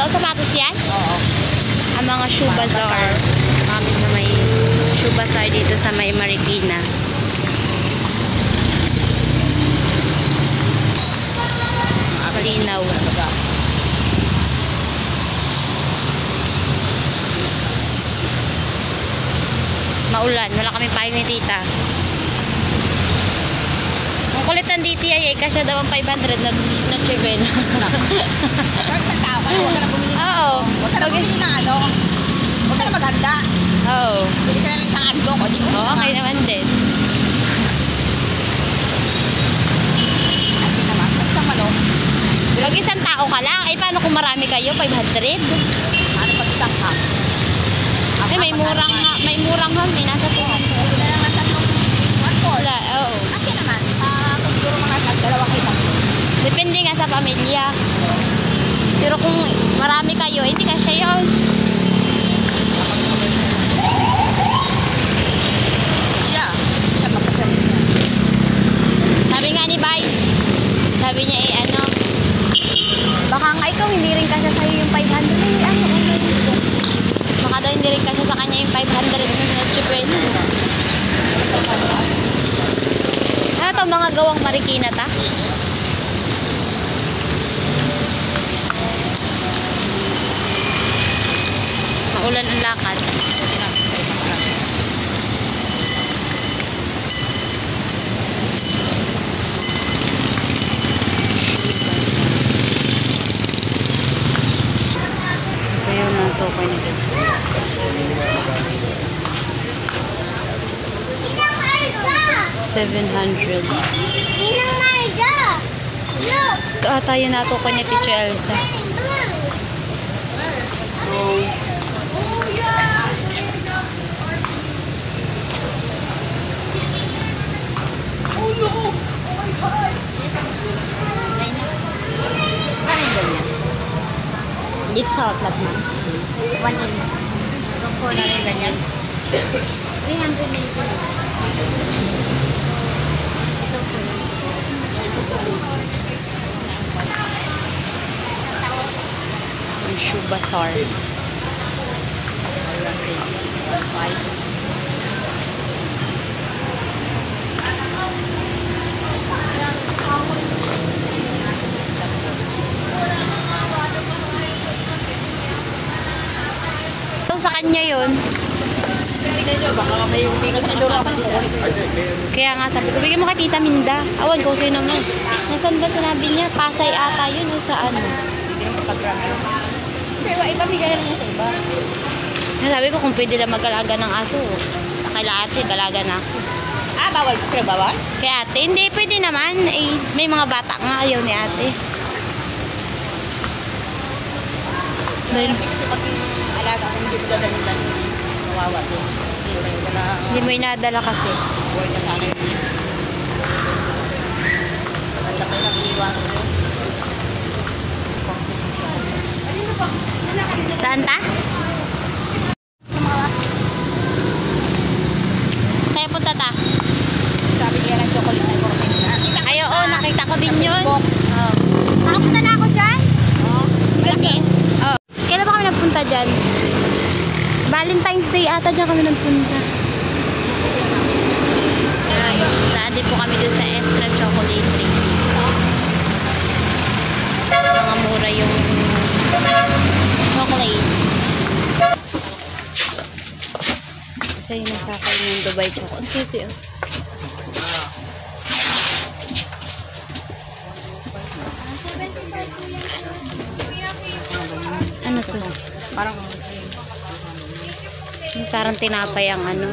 to? Sapatos yan? Oo. Ang mga shoe bazaar. Kami sa may shoe bazaar dito sa may Marikina. Malinaw. Maulan. Wala kami payo ni tita. Ang kulit ng DTI kasi daw ang 500 na chevel. Ikaw isang tao ka, huwag ka na bumili. Oo. Huwag ka na bumili ng ano. Huwag ka na maghanda. Oo. Bili ka na ng isang andok. Oo, okay naman din. Kasi naman, pag isang manok. Pag isang tao ka lang, ay paano kung marami kayo? 500? Ano pag isang cup? Eh, may murang hang, may nasa 200. Bili ka lang ng tatlong 1/4. Wala, oo. Kasi naman, kung siguro mga dalawa kayo lang. Depende nga sa pamilya. Pero kung marami kayo, hindi kasya yun. Siya magkasarili niya. Sabi nga ni Vice, sabi niya ano, baka nga ikaw hindi rin kasya sa'yo yung 500. Baka daw hindi rin kasya sa kanya yung 500 na chipin. Ano to, mga gawang Marikina ta? Maulan ang lakad. Ito yung natukoy nito. $700. Ito ata yung natukoy ni Teacher Elsa. Dito sa club na. 1 in. 4 na rin ganyan. 390. Ang shoe bazaar. Sa kanya yun. Baka may umigas na duro. Kaya nga sabi ko, bigyan mo kay Tita Minda. Awan ko sa'yo naman. Nasaan ba sinabi niya? Pasay ata yun o sa ano? Hindi naman pag-gram yun. Pero iba bigay lang niya sa iba. Sabi ko kung pwede lang mag-alaga ng aso. Kaila ate, dalaga na ako. Bawal. Pero bawal? Kaya ate, hindi pwede naman. Eh, may mga bata nga ayaw ni ate. Dahil Kasi pag alaga kung hindi ko dadalilan, kawawa din. hindi mo inadala kasi. Buhay na sana yun. Maganda pa yung iwan ko. Saan ta? Kaya punta ta? Sabi niya ng chocolate na imported na. Ay, oo, nakita ko din yun. Facebook. Oh. Nakapunta na ako dyan? Oo. Malaki? Oo. Kailan ba kami nagpunta dyan? Valentine's Day ata dyan kami nagpunta. Dati po kami doon sa Extra Chocolate Drink. Mga mura yung chocolate. Kasi yung nasakay yung Dubai chocolate. Ang cute yun. Ano to? Parang tinapay ang ano.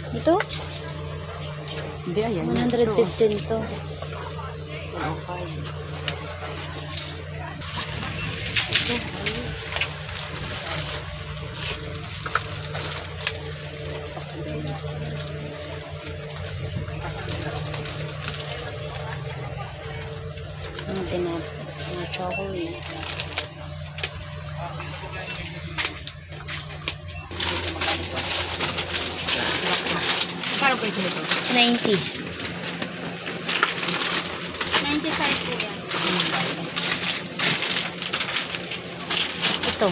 Ito? Hindi, ayan. 115 to. 105. Mga tinapos, mga chocolate. Magkano presyo nito? 90. 95 po yan. Ito.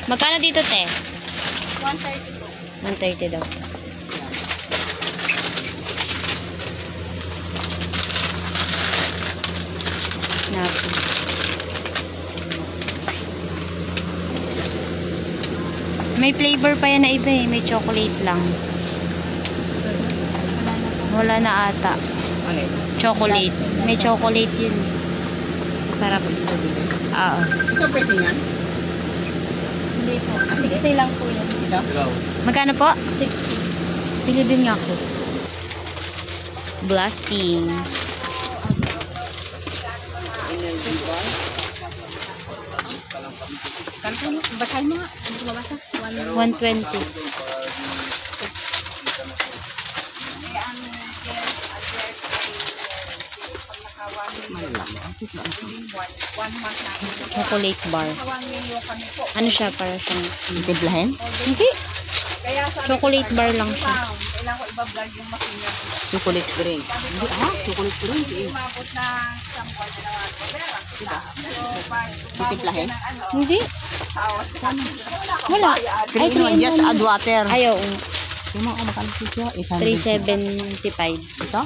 Magkano dito, te? 130 po. 130 daw. Napo. May flavor pa yan na iba eh. May chocolate lang. Wala na po. Wala na ata. Ano yun? Chocolate. May chocolate yun. Sasarap. Oo. Ito presyo niyan? Hindi po. 60 lang po yan. Ito? Magkano po? 60. Pili din nga ako. Blasting. Energy bar. Kanto, basahin mo nga. Hindi ko mabasa. 120. Chocolate bar. Ano siya? Para siyang... Timplahin? Hindi. Chocolate bar lang siya. Chocolate drink. Hindi, chocolate drink eh. Diba? Timplahin? Hindi. Wala. Ay, 3 in 1, just add water. Ayaw. Yung mga kumakalit siya, 375. Ito?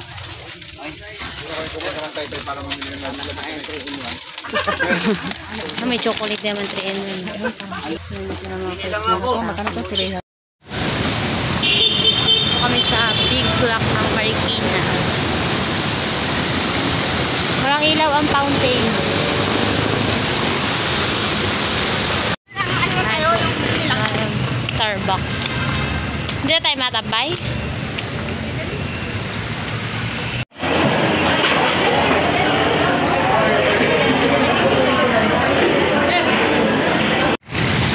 May chocolate naman 3 in 1. Mga Christmas. Oh, magkano to? 300. Kami sa Big Block ng Marikina. Walang ilaw ang fountain. Starbucks. Hindi na tayo matabay?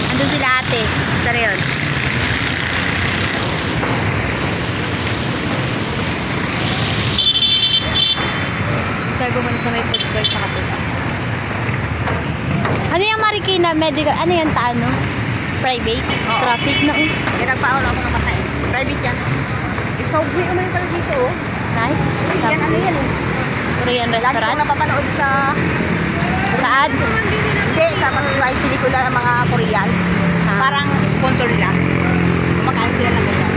Andun sila ate. Tara yun. Tayo pumunta sa may food court tsaka tuta. Ano yung Marikina Medical? Ano yan ta ano? Private? Oo. Traffic na oh. Kaya nagpaon ako ng matay. Private yan. Isawbi naman pala dito oh. Nice. Yan ano yan eh. Korean Lagi restaurant? kong napapanood sa... Sa ads? Hindi, sa mga pelikula ng mga Korean. Ah. Parang sponsor nila. Kumakain sila ng ganyan.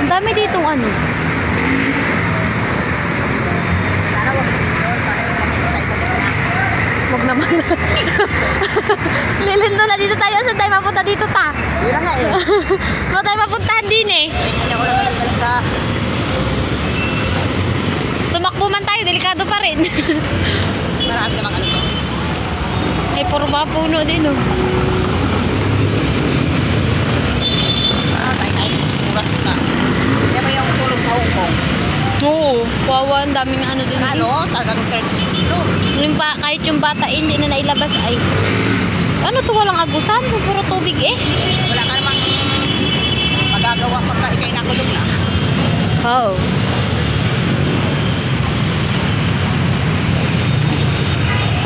Ang dami ditong ano. Sana wag doon. Para yung tayo sa gitna. Wag naman. Lilindo na dito tayo. Saan tayo mapunta dito ta? Yun na nga eh. Ano tayo mapuntahan din eh? Kanya ko lang ganun sa... Tumakbo man tayo. Delikado pa rin. Marami namang ano to. Ay, puro mga puno din oh. Ay, oras na. Kaya ba yung sulong sa Hong Kong? Oo. Wawa. Ang daming ano din. Ano? Talagang 36 floor. Yung kahit yung bata hindi na nailabas ay ano to, walang agusan, puro tubig eh. Wala ka namang magagawa pagka ikay nakulong na. Oh.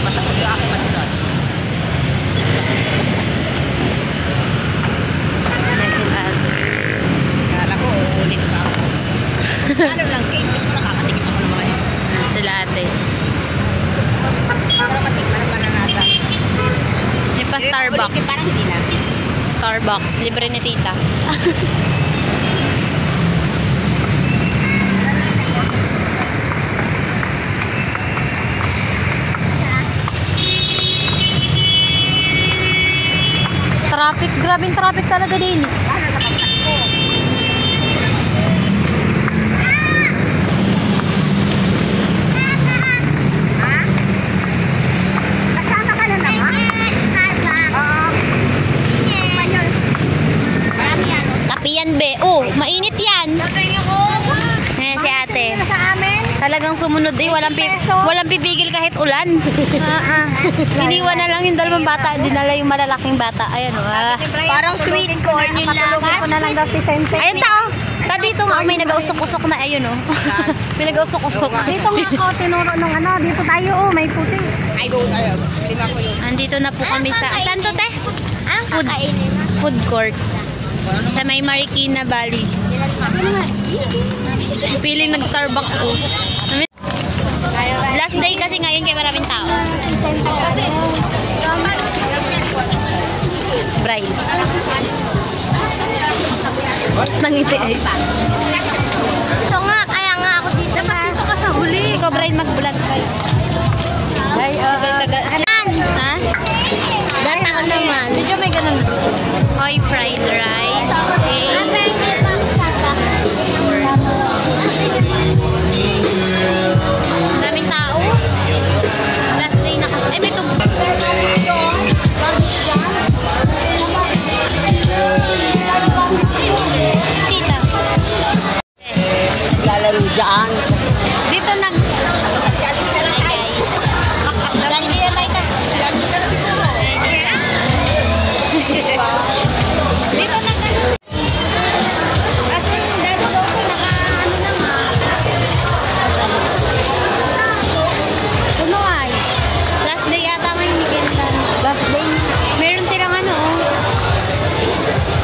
Masakit yung aking madulas. Yes, yung ad. Kala ko, ulit pa ako. Alam lang, cake. Gusto ko nakakatikip ako ng mga yun. Sila ate. Para matikman ang mananata. May pa Starbucks. Parang hindi na. Starbucks. Libre ni tita. Traffic. Grabing traffic talaga din. Paano nakapagtakbo? Kasama ka na naman? Marami yan. Kape yan be. Oh, mainit yan. Eh, si ate. Sa amin? Talagang sumunod eh. Walang pipigil kahit ulan. Iniwan na lang yung dalawang bata. Dinala yung malalaking bata. Ayan o. Parang sweet corn yun lang. ko na lang daw si Sensei. Ayun tao. Sa dito nga, may nag-usok-usok na. Ayun o. May nag-usok-usok. Dito nga ako, tinuro nung ano. Dito tayo oh, may puti. Ay, doon tayo. Lima ko yun. Andito na po kami sa... Saan to, te? Food court. Sa may Marikina Valley. Piling nag-Starbucks oh. Last day kasi ngayon kaya maraming tao. Bray. Nangiti ay. Ito nga, kaya nga ako dito ka. Dito ka sa huli. Ikaw, Bray, mag-vlog pa. Ay, Ha? data ko naman. Medyo may ganun. Oy, fried rice. Okay. Daming tao. Last day na kasi. Ay, may tug. Tita. Lalaro dyan. Dito nag... Hi guys. Dali din yung light. Dito nag... Kasi dati daw ko naka-ano na nga. Puno ay. Last day yata may weekend. Last day. Meron silang ano oh.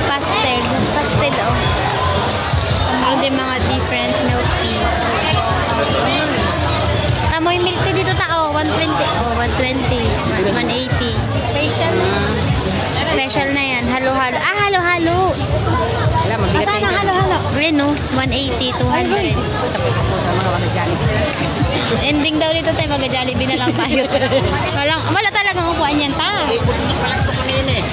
Pastel. Pastel oh. Meron din mga different milk tea. Amoy milk tea dito tao. 120. Oh, 120. 180. Special. Special na yan. Halo-halo. Ah, halo-halo. Wala, mabigat Saan ang halo-halo? Ayun no. 180, 200. Tapos ako sa mga wakajali. Ending daw dito tayo. Mag-Jollibee na lang tayo. Wala talagang upuan yan ta. Walang po kanina eh.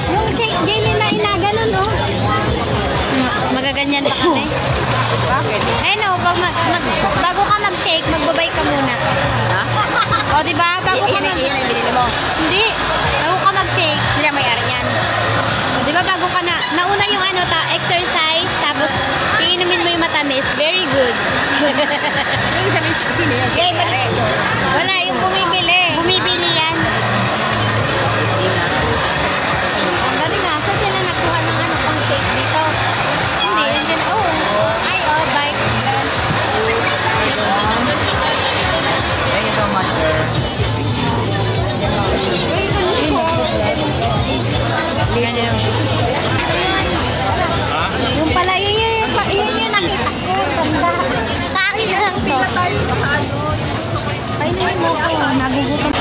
Yung shake jelly na inaganon oh. Magaganyan pa kami. Bakit? Ayun oh, bago ka mag-shake, magbabay ka muna. Ha? O, diba? Bago ka Iyan ang binili mo. Hindi. Bago ka mag-shake. Sila may-ari yan. O, diba? Bago ka na. Nauna yung ano, exercise, tapos iinumin mo yung matamis. Very good. Yung sabi, sino yan? Kaya may-ari. Wala, yung bumibili. Bumibili yan. Ang galing nga. Saan sila nakuha ng ano, pang shake dito? Hindi, yun din. Oh. Ay, oh, bike. Thank you so much, sir. Yung pala, yun nakita ko. Tanda. Kain na lang pila tayo sa ano. Painin mo ko. Nagugutom.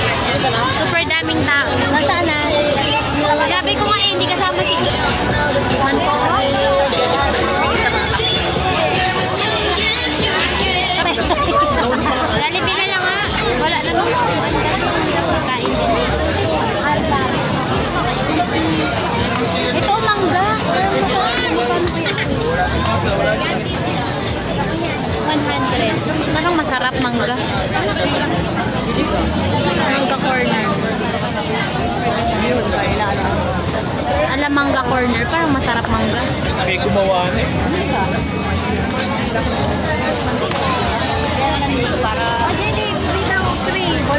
Super daming tao. Nasaan na? Sabi ko nga hindi kasama si Jollibee na lang ha. Wala na nung pagkain din dito. Ito mangga. 100. Parang masarap mangga. Mangga corner. Yun, kaya na ano. Alam mangga corner. Parang masarap mangga. May gumawa na eh. Para...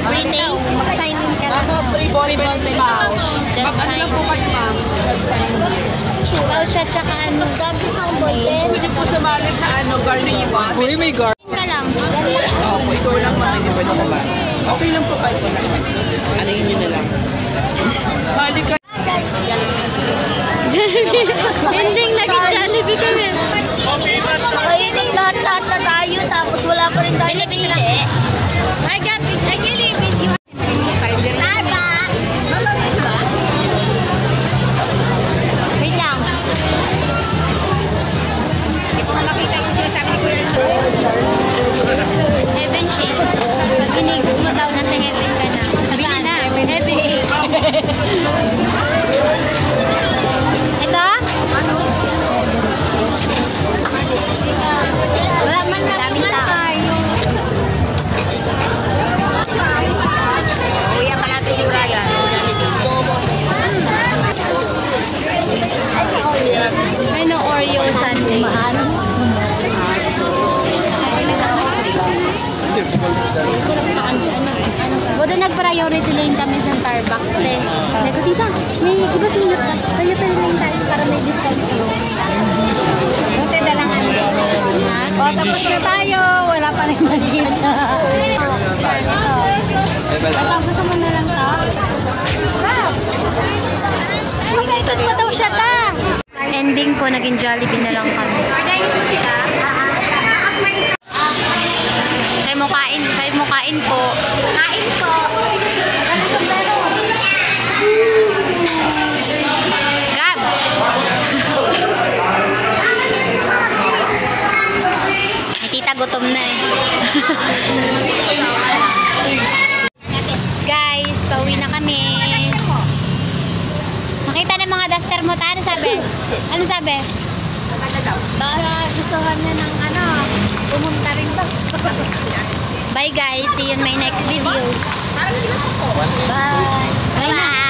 Free taste. Mag-sign in ka lang. Free ball pen pouch. Just sign. Ano po kayo, ma'am? Pouch at saka ano. Gagos ng ballpen. Pwede po sumali sa ano, Garniva. Uy, may gar... Ka lang. Opo, ikaw lang ma'am, hindi pwede ko ba? Okay lang po kayo. Ano yun yun na lang? Sali ka. Jollibee. Ending naging Jollibee kami. Kainin lahat-lahat na tayo, tapos wala pa rin tayo. Pinipili. I got it. I Jollibee. Starbucks. Wait lang. Hindi ko na makita yung sinasabi ko yun. Heaven shake. Pag hinigop mo daw, nasa heaven ka na. Bili na. Heaven shake. Ito? Wala man lang naman tayo. Uya pa natin yung Ryan. Ano, Oreo sundae. Buto nag-priority lane kami sa Starbucks eh. Sabi ko, tita, may iba sinulot ka. Priority lane tayo para may discount ko. Buti na lang ano. Ha? O, tapos na tayo. Wala pa rin nakita. Ito. Basta gusto mo na lang to? Mag-ikot mo daw siya ta. Ending po, naging Jollibee na lang kami. Kayo mo kain po. Kain po. Dali sombrero. Gab. May tita gutom na eh. Guys, pauwi na kami. Makita na mga duster mo ta. Ano sabi? Ano sabi? Baka gustuhan niya ng pumunta rin daw. Bye guys. See you in my next video. Bye. Bye na.